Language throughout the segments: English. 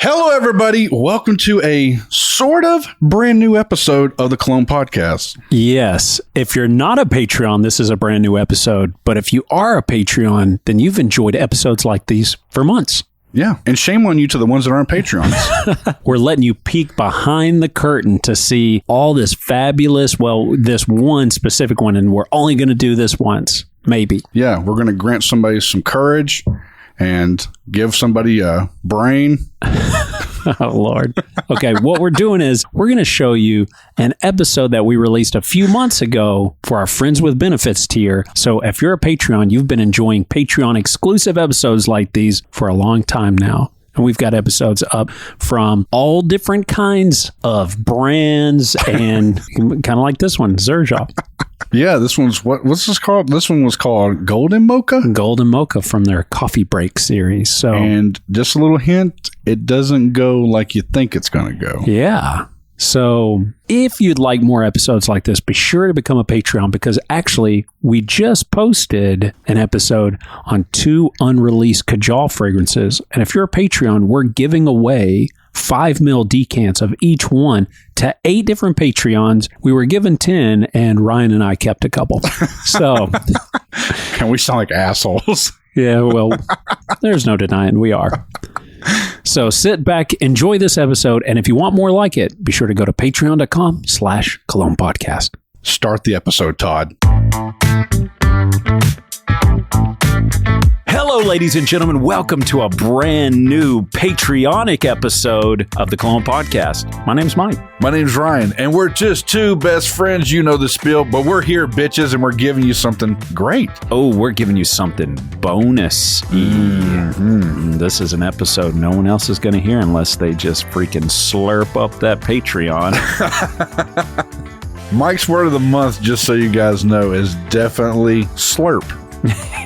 Hello, everybody. Welcome to a sort of brand new episode of the Cologne podcast. Yes. If you're not a Patreon, this is a brand new episode. But if you are a Patreon, then you've enjoyed episodes like these for months. Yeah. And shame on you to the ones that aren't Patreons. We're letting you peek behind the curtain to see all this fabulous, this one specific one, and we're only going to do this once, maybe. Yeah. We're going to grant somebody some courage and give somebody a brain. Oh, Lord. Okay, what we're doing is we're going to show you an episode that we released a few months ago for our Friends with Benefits tier. So if you're a Patreon, you've been enjoying Patreon exclusive episodes like these for a long time now. And we've got episodes up from all different kinds of brands and kind of like this one, Xerjoff. Yeah, this one's, what's this called? This one was called Golden Moka? Golden Moka from their Coffee Break series. So, and just a little hint, it doesn't go like you think it's going to go. Yeah. So if you'd like more episodes like this, be sure to become a Patreon because actually we just posted an episode on 2 unreleased Kojo fragrances. And if you're a Patreon, we're giving away 5 ml decants of each one to 8 different Patreons. We were given 10 and Ryan and I kept a couple. So can we sound like assholes? Yeah, well, there's no denying we are. So sit back, enjoy this episode, and if you want more like it, be sure to go to patreon.com/Cologne podcast. Start the episode, Todd. Hello, ladies and gentlemen. Welcome to a brand new Patreonic episode of the Cologne podcast. My name's Mike. My name's Ryan, and we're just 2 best friends. You know the spiel, but we're here, bitches, and we're giving you something great. Oh, we're giving you something bonus. Mm-hmm. This is an episode no one else is going to hear unless they just freaking slurp up that Patreon. Mike's word of the month, just so you guys know, is definitely slurp.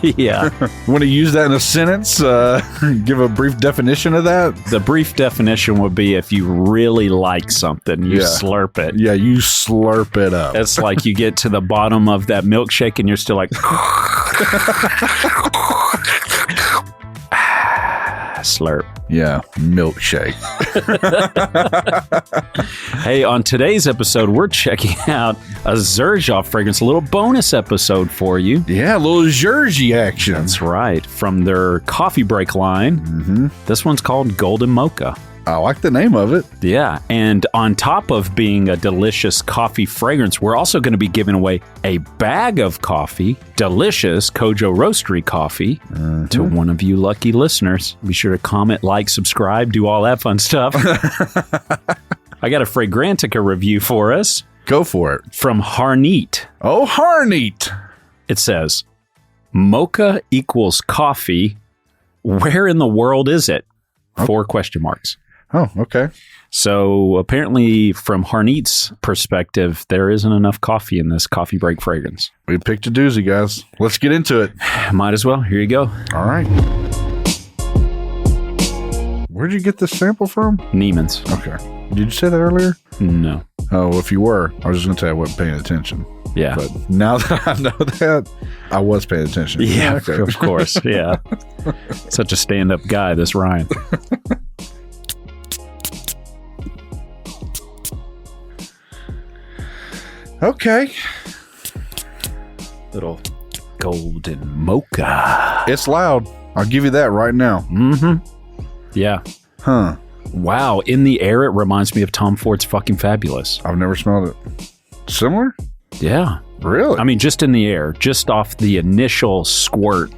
Yeah. Want to use that in a sentence? Give a brief definition of that? The brief definition would be if you really like something, you slurp it. Yeah, you slurp it up. It's like you get to the bottom of that milkshake and you're still like... slurp. Yeah, milkshake. Hey, on today's episode, we're checking out a Xerjoff fragrance, a little bonus episode for you. Yeah, a little Xerjoff action. That's right, from their Coffee Break line. Mm-hmm. This one's called Golden Moka. I like the name of it. Yeah, and on top of being a delicious coffee fragrance, we're also going to be giving away a bag of coffee, delicious Kojo Roastery coffee, to one of you lucky listeners. Be sure to comment, like, subscribe, do all that fun stuff. I got a Fragrantica review for us. Go for it. From Harneet. Oh, Harneet. It says, Moka equals coffee. Where in the world is it? 4 question marks. Oh, okay. So apparently from Harneet's perspective, there isn't enough coffee in this Coffee Break fragrance. We picked a doozy, guys. Let's get into it. Might as well. Here you go. All right. Where'd you get this sample from? Neiman's. Okay. Did you say that earlier? No. Oh, well, if you were, I was just going to tell you I wasn't paying attention. Yeah. But now that I know that, I was paying attention. Yeah, okay. Of course. Yeah. Such a stand-up guy, this Ryan. Okay. Little Golden Moka. It's loud. I'll give you that right now. Mm-hmm. Yeah. Huh. Wow. In the air, it reminds me of Tom Ford's Fucking Fabulous. I've never smelled it. Similar? Yeah. Really? I mean, just in the air, just off the initial squirt.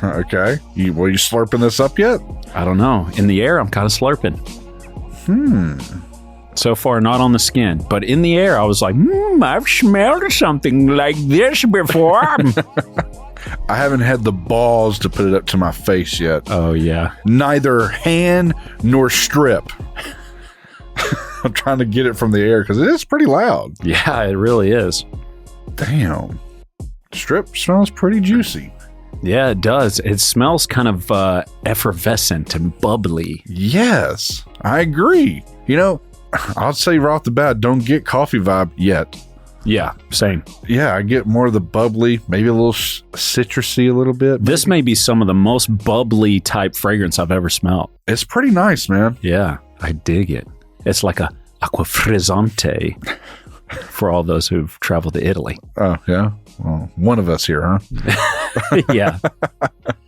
Okay. You slurping this up yet? I don't know. In the air, I'm kind of slurping. So far, not on the skin, but in the air, I was like, I've smelled something like this before. I haven't had the balls to put it up to my face yet. Oh, yeah. Neither hand nor strip. I'm trying to get it from the air because it is pretty loud. Yeah, it really is. Damn. Strip smells pretty juicy. Yeah, it does. It smells kind of effervescent and bubbly. Yes, I agree. You know, I'll say right off the bat, don't get coffee vibe yet. Yeah, same. Yeah, I get more of the bubbly, maybe a little citrusy a little bit. This may be some of the most bubbly type fragrance I've ever smelled. It's pretty nice, man. Yeah, I dig it. It's like a acqua frizzante for all those who've traveled to Italy. Oh, yeah. Well, one of us here, huh? Yeah.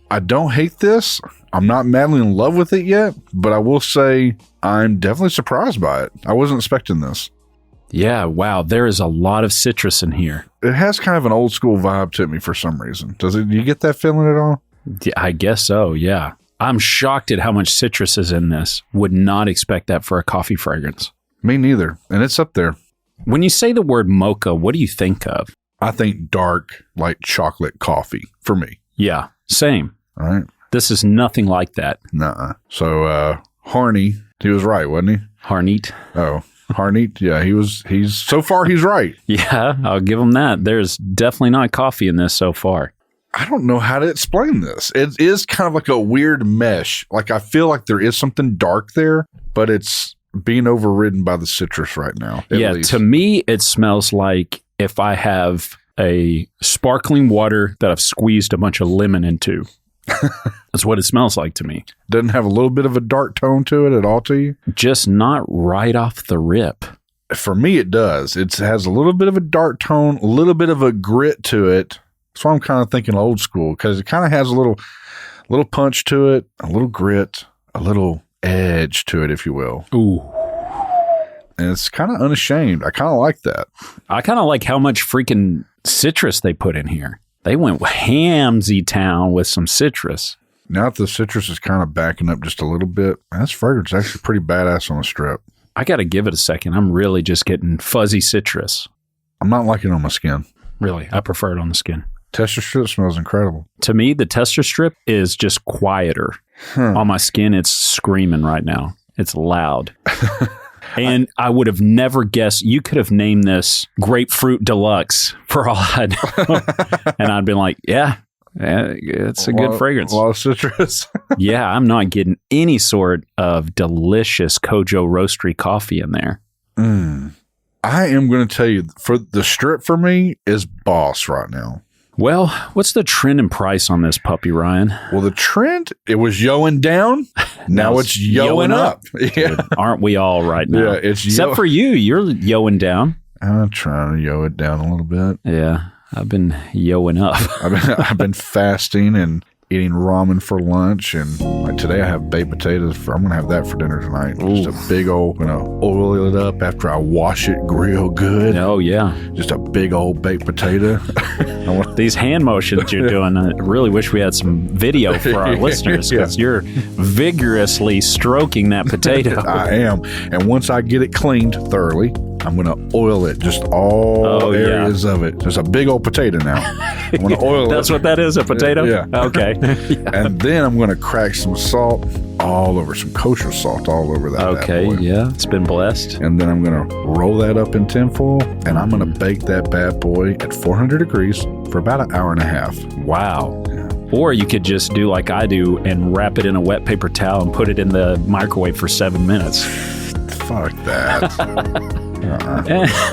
I don't hate this. I'm not madly in love with it yet, but I will say I'm definitely surprised by it. I wasn't expecting this. Yeah, wow. There is a lot of citrus in here. It has kind of an old school vibe to me for some reason. Do you get that feeling at all? Yeah, I guess so, yeah. I'm shocked at how much citrus is in this. Would not expect that for a coffee fragrance. Me neither. And it's up there. When you say the word mocha, what do you think of? I think dark, like chocolate coffee for me. Yeah, same. All right. This is nothing like that. Nuh-uh. So, Harney, he was right, wasn't he? Harneet. Oh, Harneet. Yeah, he's so far he's right. Yeah, I'll give him that. There's definitely not coffee in this so far. I don't know how to explain this. It is kind of like a weird mesh. Like I feel like there is something dark there, but it's being overridden by the citrus right now. Yeah, least. To me, it smells like if I have a sparkling water that I've squeezed a bunch of lemon into. That's what it smells like to me. Doesn't have a little bit of a dark tone to it at all to you? Just not right off the rip. For me, it does. It has a little bit of a dark tone, a little bit of a grit to it. That's why I'm kind of thinking old school, because it kind of has a little punch to it, a little grit, a little edge to it, if you will. Ooh. And it's kind of unashamed. I kind of like that. I kind of like how much freaking citrus they put in here. They went hamsy town with some citrus. Now that the citrus is kind of backing up just a little bit, this fragrance is actually pretty badass on the strip. I got to give it a second. I'm really just getting fuzzy citrus. I'm not liking it on my skin. Really, I prefer it on the skin. Tester strip smells incredible. To me, the tester strip is just quieter. On my skin, it's screaming right now. It's loud. And I would have never guessed. You could have named this Grapefruit Deluxe for all I know. And I'd been like, yeah, it's a good fragrance. A lot of citrus. Yeah, I'm not getting any sort of delicious Kojo Roastery coffee in there. I am going to tell you, for the strip for me is boss right now. Well, what's the trend and price on this puppy, Ryan? Well, the trend, it was yoing down. Now it's yoing up. Yeah. Dude, aren't we all right now? Yeah, it's except for you. You're yoing down. I'm trying to yo it down a little bit. Yeah, I've been yoing up. I've been fasting and eating ramen for lunch, and like today I have baked potatoes. I'm gonna have that for dinner tonight. Just a big old, oil it up after I wash it, grill good. Oh yeah, just a big old baked potato. These hand motions you're doing. I really wish we had some video for our listeners, because you're vigorously stroking that potato. I am, and once I get it cleaned thoroughly, I'm going to oil it, just all areas of it. It's a big old potato now. I'm going to oil it. That's what that is, a potato? Yeah. Okay. And then I'm going to crack some salt all over, some kosher salt all over that. Okay, bad boy. Yeah. It's been blessed. And then I'm going to roll that up in tinfoil, and I'm going to bake that bad boy at 400 degrees for about an hour and a half. Wow. Yeah. Or you could just do like I do and wrap it in a wet paper towel and put it in the microwave for 7 minutes. Fuck that.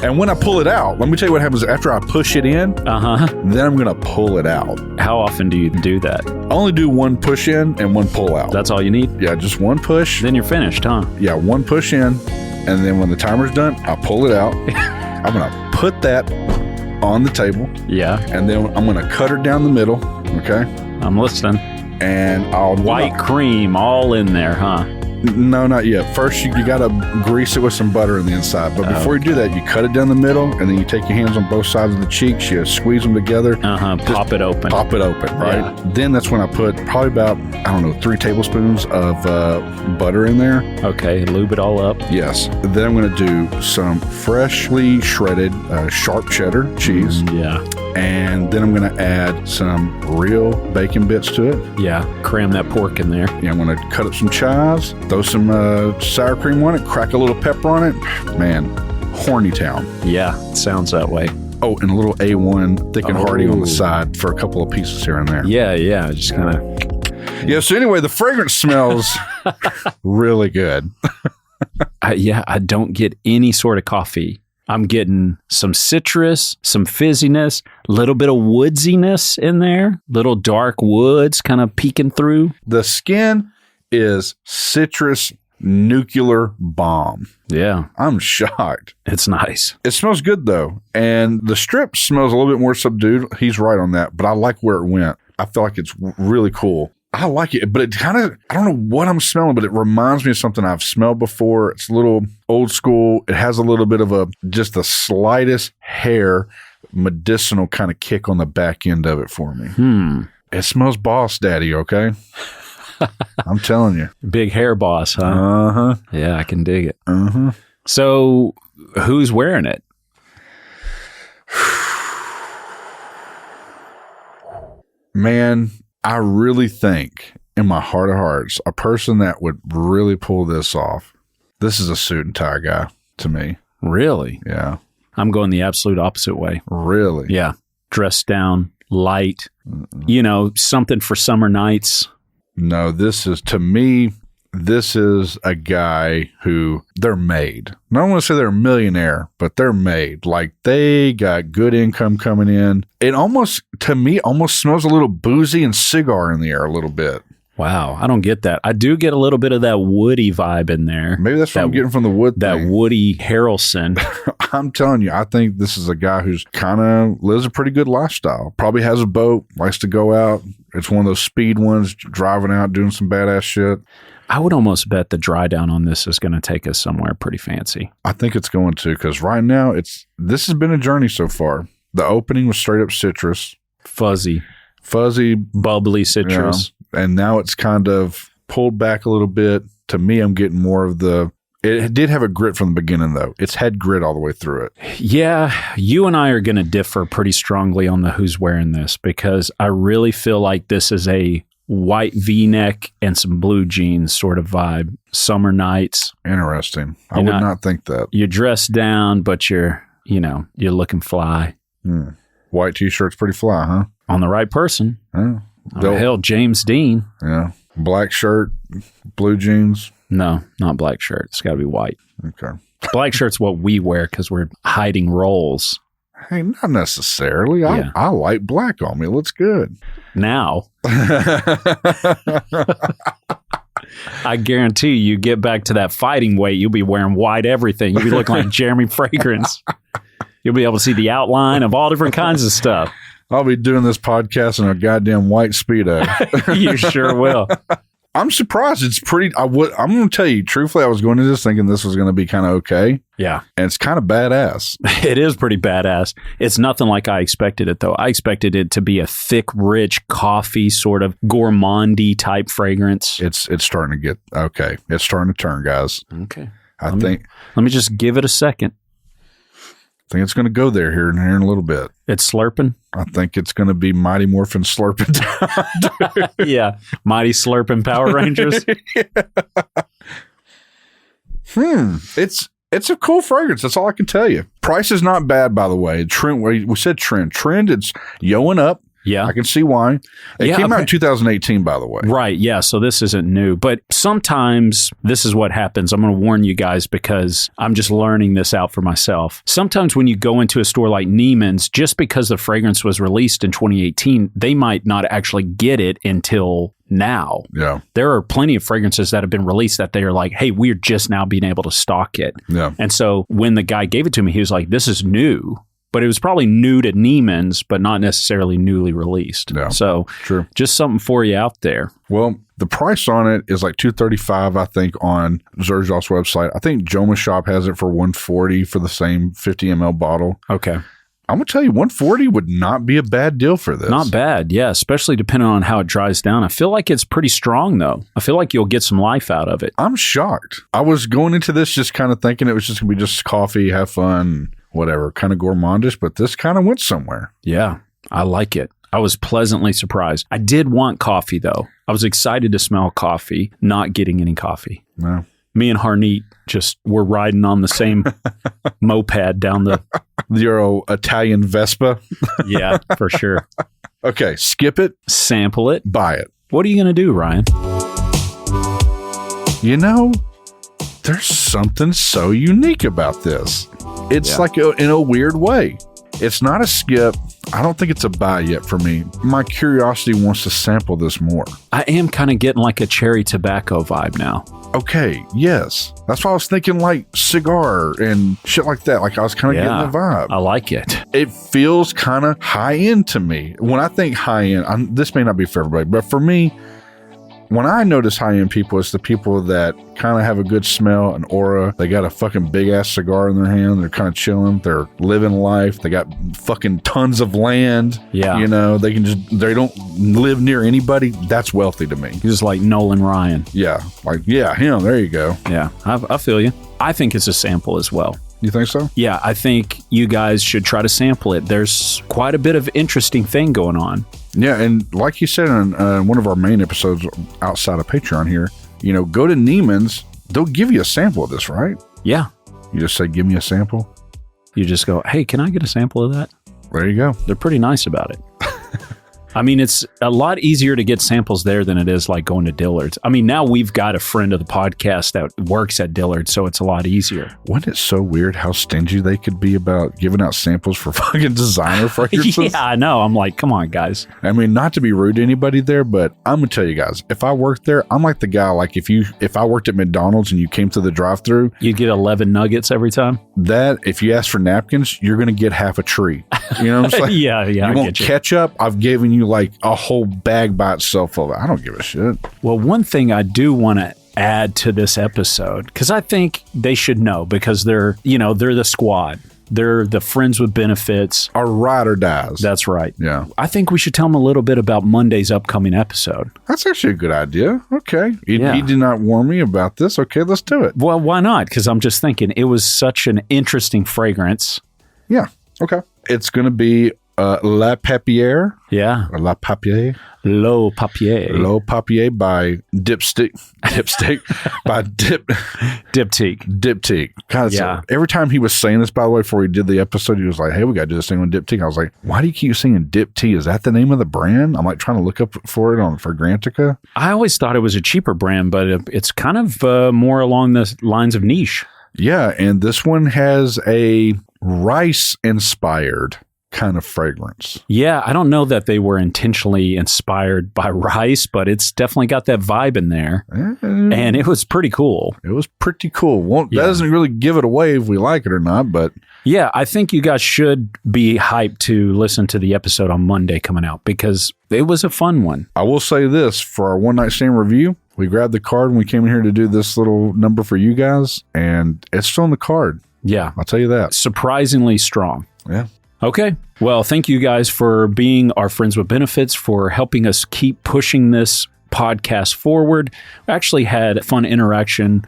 And when I pull it out, let me tell you what happens after I push it in. Then I'm going to pull it out. How often do you do that? I only do one push in and one pull out. That's all you need? Yeah, just one push. Then you're finished, huh? Yeah, one push in, and then when the timer's done, I'll pull it out. I'm going to put that on the table. Yeah. And then I'm going to cut her down the middle. Okay. I'm listening. And I'll white cream all in there, huh? No, not yet. First, you got to grease it with some butter on the inside. But before you do that, you cut it down the middle, and then you take your hands on both sides of the cheeks. You squeeze them together. Pop it open. Pop it open, right? Yeah. Then that's when I put probably about, 3 tablespoons of butter in there. Okay, lube it all up. Yes. Then I'm going to do some freshly shredded sharp cheddar cheese. Yeah. And then I'm going to add some real bacon bits to it. Yeah, cram that pork in there. Yeah, I'm going to cut up some chives, throw some sour cream on it, crack a little pepper on it. Man, horny town. Yeah, it sounds that way. Oh, and a little A1 thick and hearty on the side for a couple of pieces here and there. Yeah, just kind of. Yeah, so anyway, the fragrance smells really good. I don't get any sort of coffee I'm getting some citrus, some fizziness, a little bit of woodsiness in there, little dark woods kind of peeking through. The skin is citrus nuclear bomb. Yeah. I'm shocked. It's nice. It smells good, though. And the strip smells a little bit more subdued. He's right on that, but I like where it went. I feel like it's really cool. I like it, but it kind of, I don't know what I'm smelling, but it reminds me of something I've smelled before. It's a little old school. It has a little bit of just the slightest hair medicinal kind of kick on the back end of it for me. It smells boss daddy, okay? I'm telling you. Big hair boss, huh? Uh-huh. Yeah, I can dig it. Uh-huh. So who's wearing it? Man, I really think in my heart of hearts, a person that would really pull this off, this is a suit and tie guy to me. Really? Yeah. I'm going the absolute opposite way. Really? Yeah. Dressed down, light, you know, something for summer nights. No, to me, this is a guy who they're made. I don't want to say they're a millionaire, but they're made. Like they got good income coming in. It almost, to me, almost smells a little boozy and cigar in the air a little bit. Wow, I don't get that. I do get a little bit of that woody vibe in there. Maybe that's what I'm getting from the wood that thing. Woody Harrelson. I'm telling you, I think this is a guy who's kind of lives a pretty good lifestyle. Probably has a boat, likes to go out. It's one of those speed ones, driving out, doing some badass shit. I would almost bet the dry down on this is going to take us somewhere pretty fancy. I think it's going to, because right now this has been a journey so far. The opening was straight up citrus. Fuzzy, bubbly citrus. And now it's kind of pulled back a little bit. To me, I'm getting more of it did have a grit from the beginning, though. It's had grit all the way through it. Yeah, you and I are going to differ pretty strongly on the who's wearing this, because I really feel like this is a white V-neck and some blue jeans sort of vibe. Summer nights. Interesting. I would not think that. You're dressed down, but you're looking fly. White t-shirt's pretty fly, huh? On the right person. Yeah. Hell, James Dean. Yeah. Black shirt, blue jeans. No, not black shirt. It's got to be white. Okay. Black shirt's what we wear because we're hiding roles. Hey, not necessarily. I like black on me. It looks good. Now. I guarantee you get back to that fighting weight, you'll be wearing white everything. You'll be looking like Jeremy Fragrance. You'll be able to see the outline of all different kinds of stuff. I'll be doing this podcast in a goddamn white Speedo. You sure will. I'm surprised. It's pretty. I'm going to tell you, truthfully, I was going into this thinking this was going to be kind of okay. Yeah. And it's kind of badass. It is pretty badass. It's nothing like I expected it, though. I expected it to be a thick, rich, coffee sort of gourmandy type fragrance. It's starting to get okay. It's starting to turn, guys. Okay. I think. Let me just give it a second. I think it's going to go there here in a little bit. It's slurping? I think it's going to be Mighty Morphin slurping time. Yeah. Mighty Slurping Power Rangers. It's a cool fragrance. That's all I can tell you. Price is not bad, by the way. Trend, we said trend. Trend, it's yoing up. Yeah. I can see why. It came out in 2018, by the way. Right. Yeah. So this isn't new. But sometimes this is what happens. I'm going to warn you guys because I'm just learning this out for myself. Sometimes when you go into a store like Neiman's, just because the fragrance was released in 2018, they might not actually get it until now. Yeah. There are plenty of fragrances that have been released that they are like, hey, we're just now being able to stock it. Yeah. And so when the guy gave it to me, he was like, this is new. But it was probably new to Neiman's, but not necessarily newly released. Yeah, so true. Just something for you out there. Well, the price on it is like $235, I think, on Xerjoff's website. I think Joma Shop has it for $140 for the same 50 ml bottle. Okay. I'm going to tell you, $140 would not be a bad deal for this. Not bad, yeah, especially depending on how it dries down. I feel like it's pretty strong, though. I feel like you'll get some life out of it. I'm shocked. I was going into this just kind of thinking it was just going to be just coffee, have fun, whatever, kind of gourmandish, but this kind of went somewhere. Yeah, I like it. I was pleasantly surprised. I did want coffee, though. I was excited to smell coffee, not getting any coffee. No. Me and Harneet were riding on the same moped down the... Your old Italian Vespa? Yeah, for sure. Okay, skip it. Sample it. Buy it. What are you going to do, Ryan? You know, there's something so unique about this. It's like in a weird way. It's not a skip. I don't think it's a buy yet for me. My curiosity wants to sample this more. I am kind of getting like a cherry tobacco vibe now. Okay, yes. That's why I was thinking like cigar and shit like that. Like I was kind of getting the vibe. I like it. It feels kind of high end to me. When I think high end, this may not be for everybody, but for me, when I notice high end people, it's the people that kind of have a good smell, an aura. They got a fucking big ass cigar in their hand. They're kind of chilling. They're living life. They got fucking tons of land. Yeah. You know, they don't live near anybody. That's wealthy to me. Just like Nolan Ryan. Yeah. Like, yeah, him. There you go. Yeah. I feel you. I think it's a sample as well. You think so? Yeah, I think you guys should try to sample it. There's quite a bit of interesting thing going on. Yeah, and like you said in one of our main episodes outside of Patreon here, you know, go to Neiman's. They'll give you a sample of this, right? Yeah. You just say, give me a sample. You just go, hey, can I get a sample of that? There you go. They're pretty nice about it. I mean, it's a lot easier to get samples there than it is like going to Dillard's. I mean, now we've got a friend of the podcast that works at Dillard's, so it's a lot easier. Wasn't it so weird how stingy they could be about giving out samples for fucking designer fragrances? Yeah, I know. I'm like, come on, guys. I mean, not to be rude to anybody there, but I'm going to tell you guys, if I worked there, I'm like the guy, like if I worked at McDonald's and you came to the drive-thru, you get 11 nuggets every time? That, if you ask for napkins, you're going to get half a tree. You know what I'm saying? Yeah, You want ketchup? I've given you like a whole bag by itself of it. I don't give a shit. Well, one thing I do want to add to this episode, because I think they should know, because they're the squad. They're the friends with benefits. Our ride or dies. That's right. Yeah. I think we should tell them a little bit about Monday's upcoming episode. That's actually a good idea. Okay. He did not warn me about this. Okay, let's do it. Well, why not? Because I'm just thinking it was such an interesting fragrance. Yeah. Okay. It's going to be La Papier. Yeah. Or La Papier. Low Papier. Low Papier by Dipstick. By Diptyque. Diptyque. God, yeah. Every time he was saying this, by the way, before he did the episode, he was like, hey, we got to do this thing on Diptyque. I was like, why do you keep saying Diptyque? Is that the name of the brand? I'm like trying to look up for it on Fragrantica. I always thought it was a cheaper brand, but it's kind of more along the lines of niche. Yeah. And this one has a rice-inspired kind of fragrance. Yeah, I don't know that they were intentionally inspired by rice, but it's definitely got that vibe in there. And it was pretty cool. It was pretty cool. That doesn't really give it away if we like it or not, but... Yeah, I think you guys should be hyped to listen to the episode on Monday coming out, because it was a fun one. I will say this, for our one night stand review, we grabbed the card when we came in here to do this little number for you guys, and it's still on the card. Yeah. I'll tell you that. Surprisingly strong. Yeah. Okay. Well, thank you guys for being our friends with benefits, for helping us keep pushing this podcast forward. We actually had a fun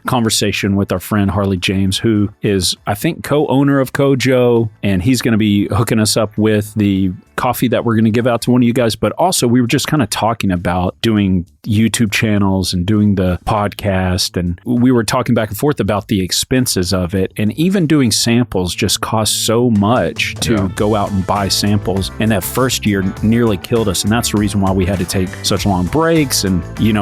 conversation with our friend Harley James, who is, I think, co-owner of Kojo, and he's going to be hooking us up with the coffee that we're going to give out to one of you guys. But also, we were just kind of talking about doing YouTube channels and doing the podcast, and we were talking back and forth about the expenses of it, and even doing samples just costs so much to go out and buy samples, and that first year nearly killed us, and that's the reason why we had to take such long breaks, and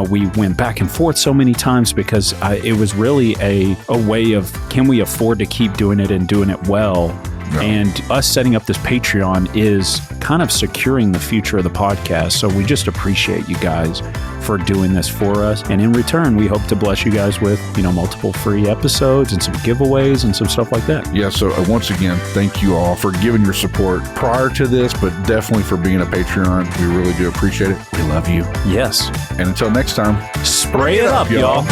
we went back and forth so many times, because it was really a way of, can we afford to keep doing it and doing it well? Yeah. And us setting up this Patreon is kind of securing the future of the podcast. So we just appreciate you guys for doing this for us. And in return, we hope to bless you guys with, multiple free episodes and some giveaways and some stuff like that. Yeah. So once again, thank you all for giving your support prior to this, but definitely for being a Patreon. We really do appreciate it. We love you. Yes. And until next time, spray it up, y'all.